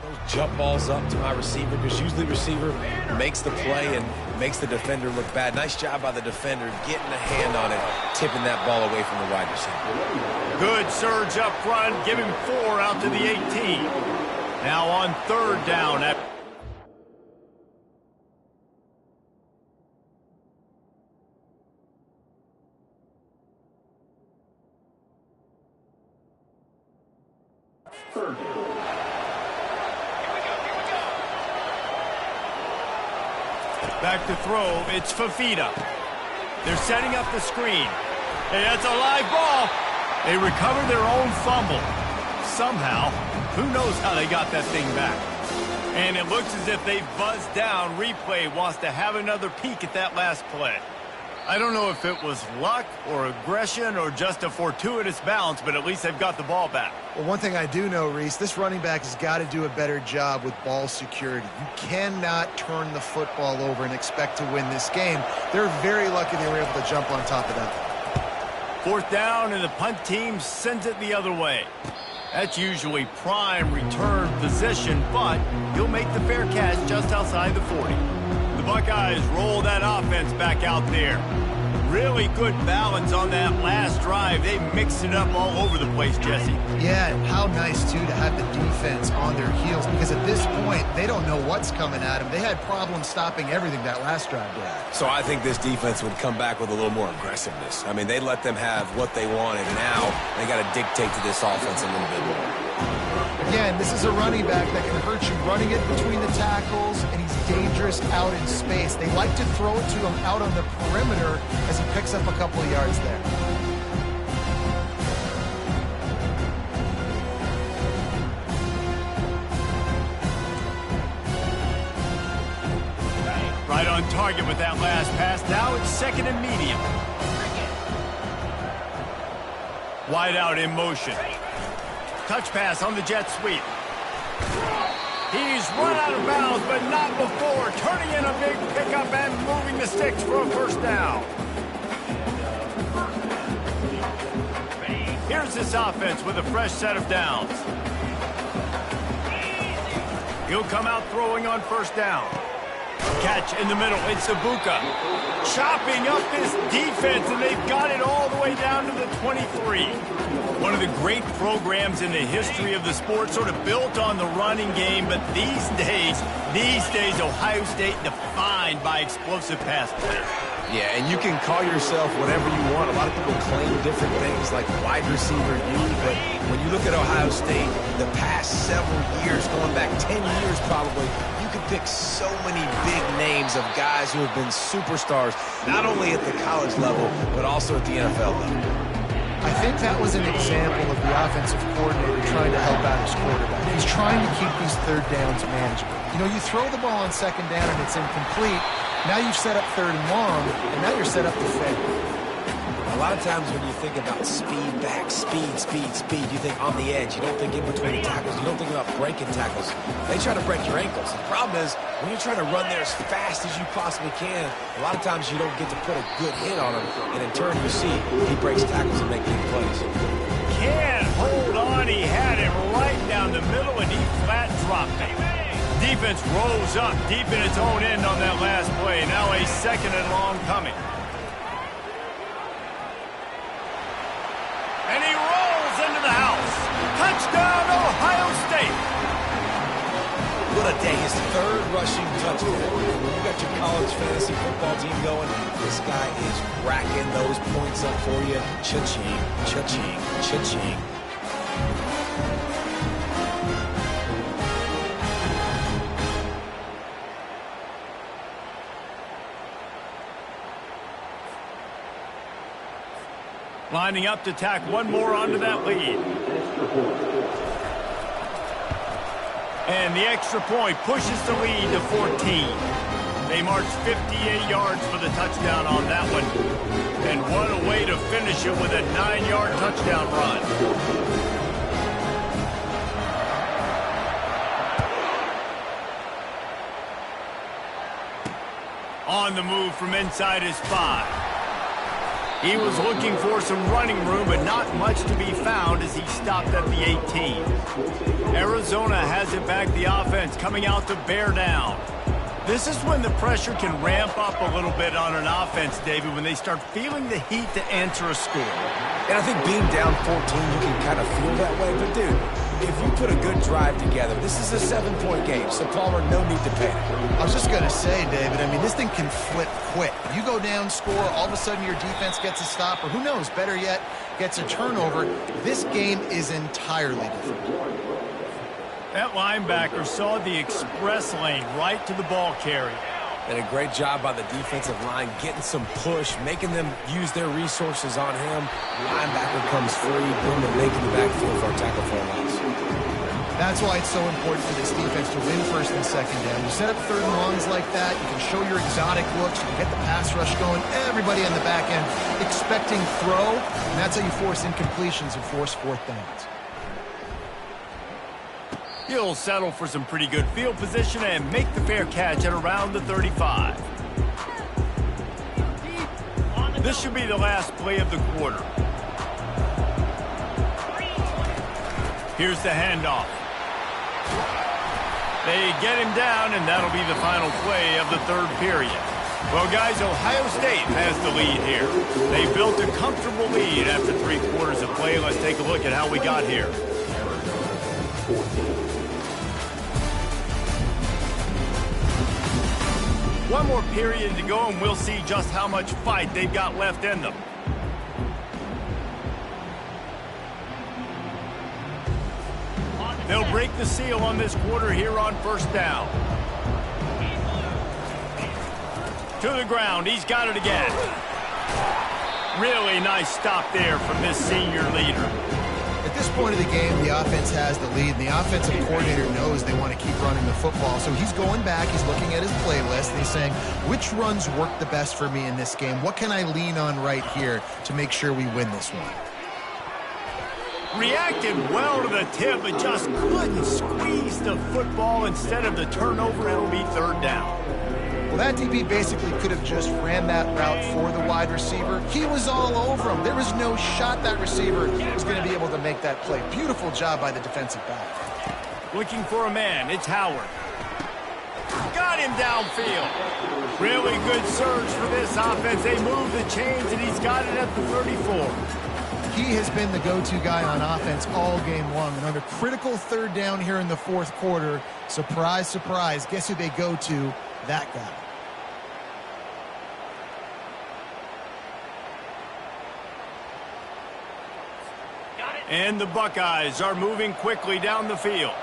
Those jump balls up to my receiver, because usually receiver makes the play and makes the defender look bad. Nice job by the defender getting a hand on it, tipping that ball away from the wide receiver. Good surge up front, give him 4 out to the 18. Now on 3rd down at... Back to throw, it's Fafita. They're setting up the screen. Hey, that's a live ball. They recover their own fumble. Somehow, who knows how they got that thing back. And it looks as if they buzzed down. Replay wants to have another peek at that last play. I don't know if it was luck or aggression or just a fortuitous bounce, but at least they've got the ball back. Well, one thing I do know, Reese, this running back has got to do a better job with ball security. You cannot turn the football over and expect to win this game. They're very lucky they were able to jump on top of that. 4th down, and the punt team sends it the other way. That's usually prime return position, but he'll make the fair catch just outside the 40. The Buckeyes roll that offense back out there. Really good balance on that last drive. They mixed it up all over the place, Jesse. Yeah, and how nice, too, to have the defense on their heels, because at this point, they don't know what's coming at them. They had problems stopping everything that last drive did. So I think this defense would come back with a little more aggressiveness. I mean, they let them have what they wanted. Now they got to dictate to this offense a little bit more. Again, this is a running back that can hurt you running it between the tackles, and he's dangerous out in space. They like to throw it to him out on the perimeter as he picks up a couple of yards there. Right on target with that last pass. Now it's 2nd and medium. Wide out in motion. Touch pass on the jet sweep. He's run out of bounds, but not before. Turning in a big pickup and moving the sticks for a 1st down. Here's this offense with a fresh set of downs. He'll come out throwing on 1st down. Catch in the middle. It's Ibuka. Chopping up this defense, and they've got it all the way down to the 23. One of the great programs in the history of the sport, sort of built on the running game, but these days, Ohio State defined by explosive pass play. Yeah, and you can call yourself whatever you want. A lot of people claim different things like wide receiver you, but when you look at Ohio State, the past several years, going back 10 years probably, you could pick so many big names of guys who have been superstars, not only at the college level, but also at the NFL level. I think that was an example of the offensive coordinator trying to help out his quarterback. He's trying to keep these 3rd downs manageable. You know, you throw the ball on 2nd down and it's incomplete. Now you've set up 3rd and long, and now you're set up to fail. A lot of times when you think about speed back, speed, you think on the edge. You don't think in between the tackles. You don't think about breaking tackles. They try to break your ankles. The problem is when you're trying to run there as fast as you possibly can, a lot of times you don't get to put a good hit on him, and in turn you see he breaks tackles and makes big plays. Can't hold on. He had it right down the middle, and he flat dropped it. Defense rolls up deep in its own end on that last play. Now a 2nd and long coming. And he rolls into the house. Touchdown, Ohio State. What a day. His 3rd rushing touchdown. When you got your college fantasy football team going, this guy is racking those points up for you. Cha-ching, cha-ching, cha-ching. Lining up to tack one more onto that lead. And the extra point pushes the lead to 14. They march 58 yards for the touchdown on that one. And what a way to finish it with a 9-yard touchdown run. On the move from inside his 5. He was looking for some running room, but not much to be found as he stopped at the 18. Arizona has it back, the offense coming out to bear down. This is when the pressure can ramp up a little bit on an offense, David, when they start feeling the heat to answer a score. And I think being down 14, you can kind of feel that way. But, dude, if you put a good drive together, this is a 7-point game. So, Palmer, no need to panic. I was just going to say, David, I mean, this thing can flip quick. You go down, score, all of a sudden your defense gets a stop, or who knows, better yet, gets a turnover. This game is entirely different. That linebacker saw the express lane right to the ball carrier. And a great job by the defensive line getting some push, making them use their resources on him. Linebacker comes free, boom, and making the backfield for a tackle for a loss. That's why it's so important for this defense to win first and second down. You set up third and longs like that, you can show your exotic looks, you can get the pass rush going, everybody on the back end expecting throw, and that's how you force incompletions and force fourth downs. He'll settle for some pretty good field position and make the fair catch at around the 35. This should be the last play of the quarter. Here's the handoff. They get him down, and that'll be the final play of the third period. Well, guys, Ohio State has the lead here. They built a comfortable lead after 3 quarters of play. Let's take a look at how we got here. One more period to go, and we'll see just how much fight they've got left in them. They'll break the seal on this quarter here on first down. To the ground. He's got it again. Really nice stop there from this senior leader. At this point of the game, the offense has the lead, and the offensive coordinator knows they want to keep running the football. So he's going back, he's looking at his playlist, and he's saying, which runs work the best for me in this game? What can I lean on right here to make sure we win this one? Reacted well to the tip, but just couldn't squeeze the football. Instead of the turnover, it'll be third down. Well, that DB basically could have just ran that route for the wide receiver. He was all over him. There was no shot that receiver was going to be able to make that play. Beautiful job by the defensive back. Looking for a man. It's Howard. Got him downfield. Really good surge for this offense. They move the chains, and he's got it at the 34. He has been the go-to guy on offense all game long. And under critical third down here in the fourth quarter, surprise, surprise, guess who they go to? That guy. And the Buckeyes are moving quickly down the field.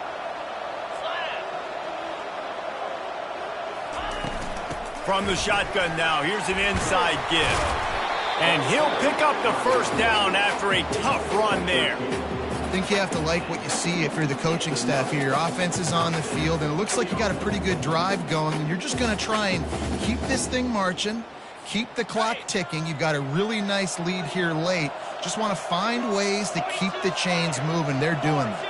From the shotgun now, here's an inside give. And he'll pick up the first down after a tough run there. I think you have to like what you see if you're the coaching staff here. Your offense is on the field, and it looks like you got a pretty good drive going, and you're just going to try and keep this thing marching, keep the clock ticking. You've got a really nice lead here late. Just want to find ways to keep the chains moving. They're doing that.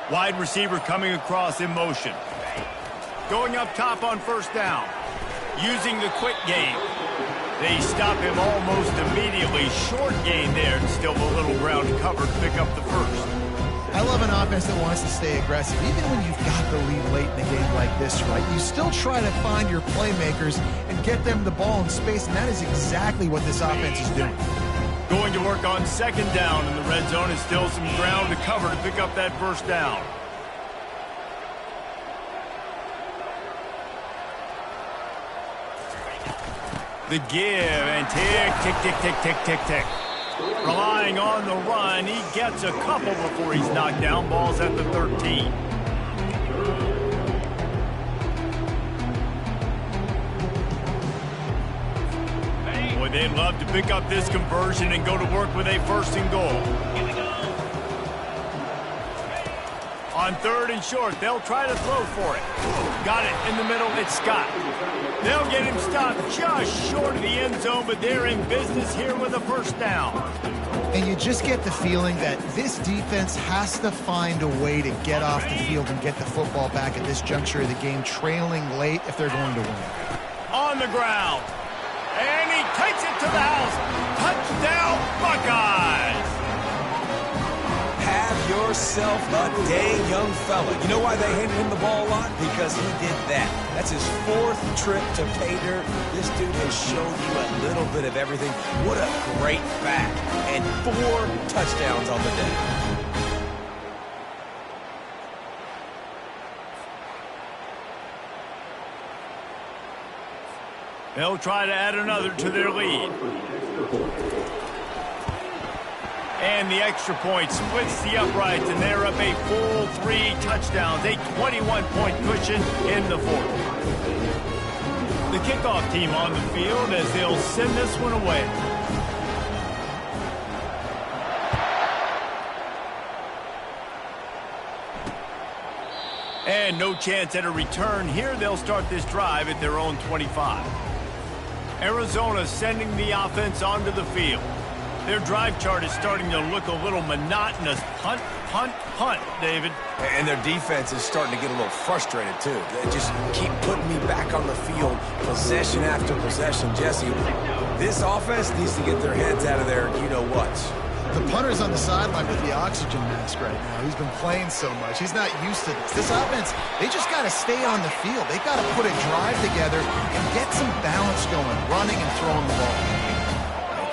Wide receiver coming across in motion. Going up top on first down. Using the quick game. They stop him almost immediately. Short gain there, and still a little ground to cover to pick up the first. I love an offense that wants to stay aggressive. Even when you've got the lead late in a game like this, right, you still try to find your playmakers and get them the ball in space, and that is exactly what this offense is doing. Going to work on second down in the red zone, and still some ground to cover to pick up that first down. The give, and tick, tick, tick, tick, tick, tick, tick. Relying on the run, he gets a couple before he's knocked down. Ball's at the 13. Boy, they'd love to pick up this conversion and go to work with a first and goal. On third and short, they'll try to throw for it. Got it in the middle, it's Scott. They'll get him stopped just short of the end zone, but they're in business here with a first down. And you just get the feeling that this defense has to find a way to get off the field and get the football back at this juncture of the game, trailing late if they're going to win. On the ground. And he takes it to the house. Touchdown, Buckeyes! Have yourself a day, young fella. You know why they handed him the ball a lot? Because he did that. That's his 4th trip to pay dirt. This dude has shown you a little bit of everything. What a great back. And 4 touchdowns on the day. They'll try to add another to their lead. And the extra point splits the uprights, and they're up a full 3 touchdowns, a 21-point cushion in the 4th. The kickoff team on the field as they'll send this one away. And no chance at a return here. They'll start this drive at their own 25. Arizona sending the offense onto the field. Their drive chart is starting to look a little monotonous. Punt, punt, punt, David. And their defense is starting to get a little frustrated, too. They just keep putting me back on the field, possession after possession. Jesse, this offense needs to get their heads out of their you-know-whats. The punter's on the sideline with the oxygen mask right now. He's been playing so much. He's not used to this. This offense, they just got to stay on the field. They've got to put a drive together and get some balance going, running and throwing the ball.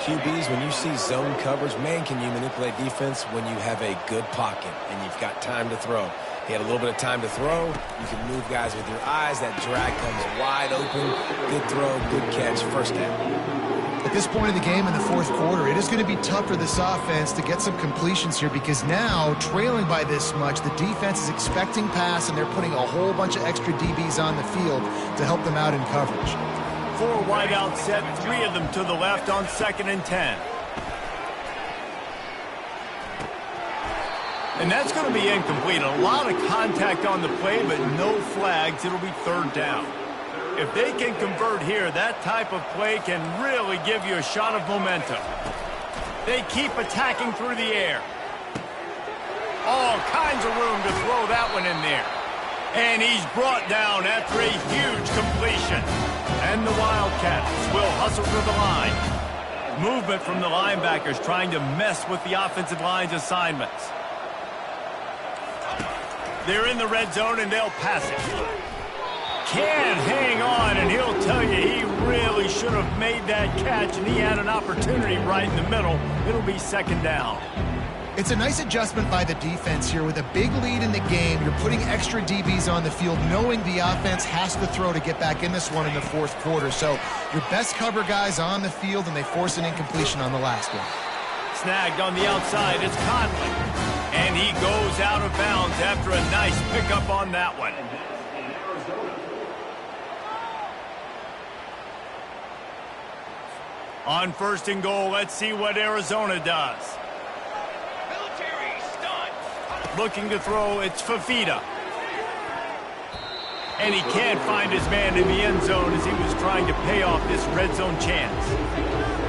QBs, when you see zone coverage, man, can you manipulate defense when you have a good pocket and you've got time to throw. He had a little bit of time to throw. You can move guys with your eyes. That drag comes wide open. Good throw, good catch, first down. At this point in the game in the 4th quarter, it is going to be tough for this offense to get some completions here because now, trailing by this much, the defense is expecting pass and they're putting a whole bunch of extra DBs on the field to help them out in coverage. 4 wideouts set, 3 of them to the left on 2nd and 10. And that's going to be incomplete. A lot of contact on the play, but no flags. It'll be 3rd down. If they can convert here, that type of play can really give you a shot of momentum. They keep attacking through the air. All kinds of room to throw that one in there. And he's brought down after a huge completion. And the Wildcats will hustle to the line. Movement from the linebackers trying to mess with the offensive line's assignments. They're in the red zone and they'll pass it. Can't hang on, and he'll tell you he really should have made that catch, and he had an opportunity right in the middle. It'll be 2nd down. It's a nice adjustment by the defense here. With a big lead in the game, you're putting extra DBs on the field, knowing the offense has to throw to get back in this one in the 4th quarter. So your best cover guys on the field, and they force an incompletion on the last one. Snagged on the outside, it's Conley. And he goes out of bounds after a nice pickup on that one. On 1st and goal, let's see what Arizona does. Military stunt. Looking to throw, it's Fafita. And he can't find his man in the end zone as he was trying to pay off this red zone chance.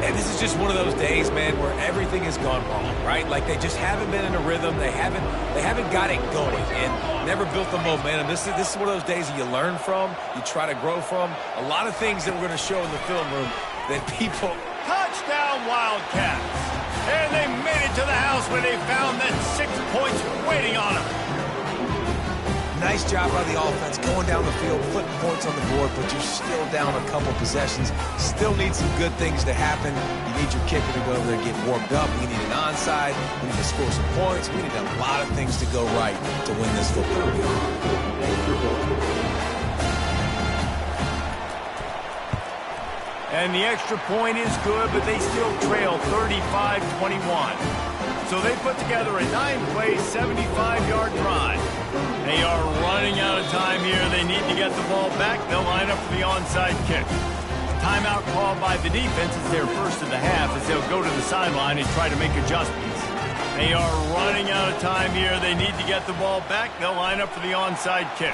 And this is just one of those days, man, where everything has gone wrong, right? Like they just haven't been in a rhythm. They haven't got it going and never built the momentum. This is one of those days that you learn from, you try to grow from. A lot of things that we're going to show in the film room that people... Touchdown Wildcats! And they made it to the house where they found that 6 points waiting on them. Nice job by the offense going down the field, putting points on the board, but you're still down a couple possessions. Still need some good things to happen. You need your kicker to go over there and get warmed up. We need an onside. We need to score some points. We need a lot of things to go right to win this football game. And the extra point is good, but they still trail 35-21. So they put together a 9-play, 75-yard drive. They are running out of time here. They need to get the ball back. They'll line up for the onside kick. Timeout called by the defense is their first of the half as they'll go to the sideline and try to make adjustments. They are running out of time here. They need to get the ball back. They'll line up for the onside kick.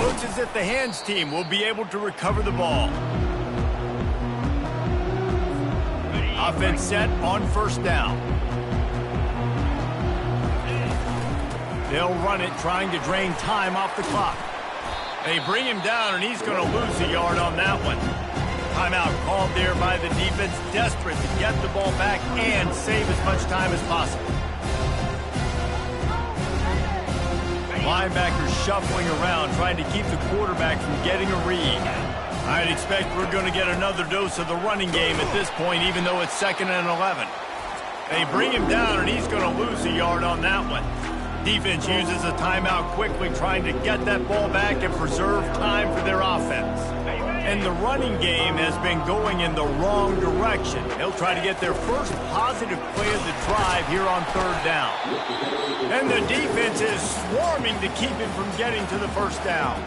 Looks as if the hands team will be able to recover the ball. Offense set on 1st down. They'll run it, trying to drain time off the clock. They bring him down, and he's going to lose a yard on that one. Timeout called there by the defense, desperate to get the ball back and save as much time as possible. Linebackers shuffling around, trying to keep the quarterback from getting a read. I'd expect we're going to get another dose of the running game at this point, even though it's 2nd and 11. They bring him down, and he's going to lose a yard on that one. Defense uses a timeout quickly, trying to get that ball back and preserve time for their offense. And the running game has been going in the wrong direction. They'll try to get their first positive play of the drive here on 3rd down. And the defense is swarming to keep him from getting to the first down.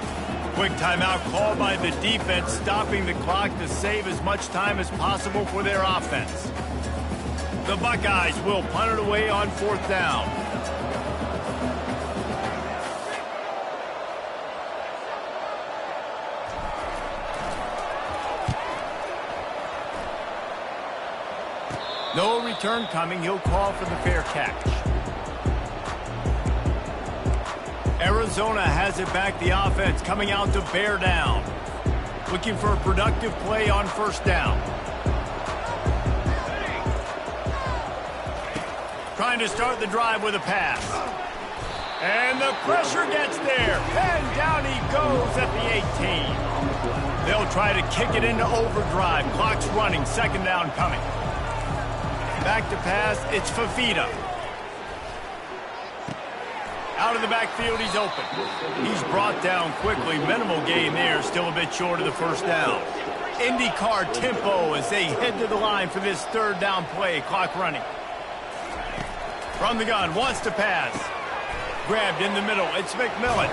Quick timeout called by the defense, stopping the clock to save as much time as possible for their offense. The Buckeyes will punt it away on 4th down. No return coming. He'll call for the fair catch. Arizona has it back. The offense coming out to bear down. Looking for a productive play on 1st down. Trying to start the drive with a pass. And the pressure gets there. And down he goes at the 18. They'll try to kick it into overdrive. Clock's running. 2nd down coming. Back to pass, it's Fafita. Out of the backfield, he's open. He's brought down quickly. Minimal gain there, still a bit short of the 1st down. IndyCar tempo as they head to the line for this 3rd down play. Clock running. From the gun, wants to pass. Grabbed in the middle, it's McMillan.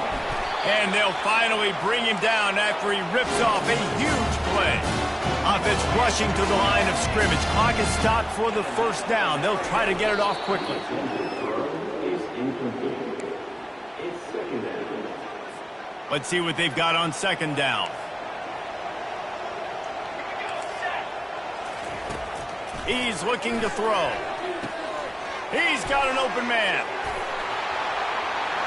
And they'll finally bring him down after he rips off a huge play. Offense rushing to the line of scrimmage. Clock is stopped for the 1st down. They'll try to get it off quickly. Let's see what they've got on 2nd down. He's looking to throw. He's got an open man.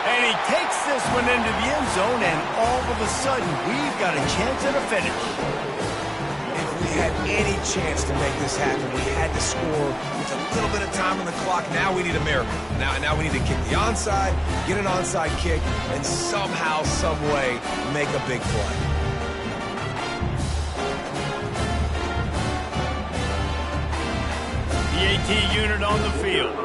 And he takes this one into the end zone, and all of a sudden, we've got a chance at a finish. We had any chance to make this happen. We had to score with a little bit of time on the clock. Now we need a miracle. Now we need to kick the onside, get an onside kick, and somehow, some way, make a big play. The AT unit on the field.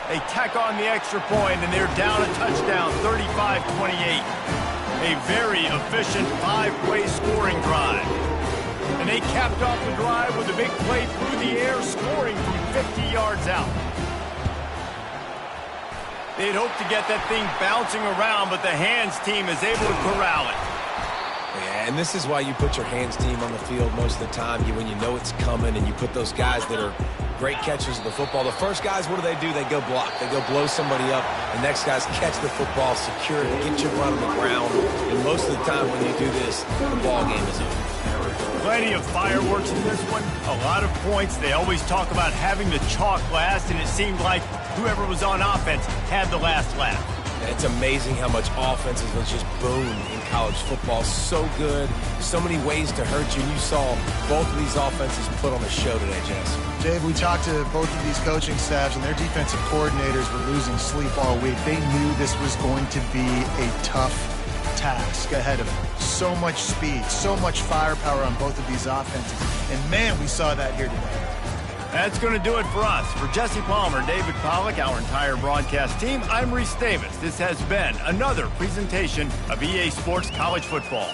They tack on the extra point, and they're down a touchdown, 35-28. A very efficient 5-play scoring drive. And they capped off the drive with a big play through the air, scoring from 50 yards out. They'd hoped to get that thing bouncing around, but the hands team is able to corral it. Yeah, and this is why you put your hands team on the field most of the time, when you know it's coming, and you put those guys that are great catchers of the football. The first guys, what do? They go block. They go blow somebody up. The next guys catch the football, secure it, get your butt on the ground. And most of the time when you do this, the ball game is over. Plenty of fireworks in this one. A lot of points. They always talk about having the chalk last, and it seemed like whoever was on offense had the last laugh. It's amazing how much offenses will just boom in college football. So good. So many ways to hurt you. And you saw both of these offenses put on a show today, Jess. Dave, we talked to both of these coaching staffs, and their defensive coordinators were losing sleep all week. They knew this was going to be a tough task ahead of them. So much speed, so much firepower on both of these offenses. And, man, we saw that here today. That's going to do it for us. For Jesse Palmer, David Pollack, our entire broadcast team, I'm Reese Davis. This has been another presentation of EA Sports College Football.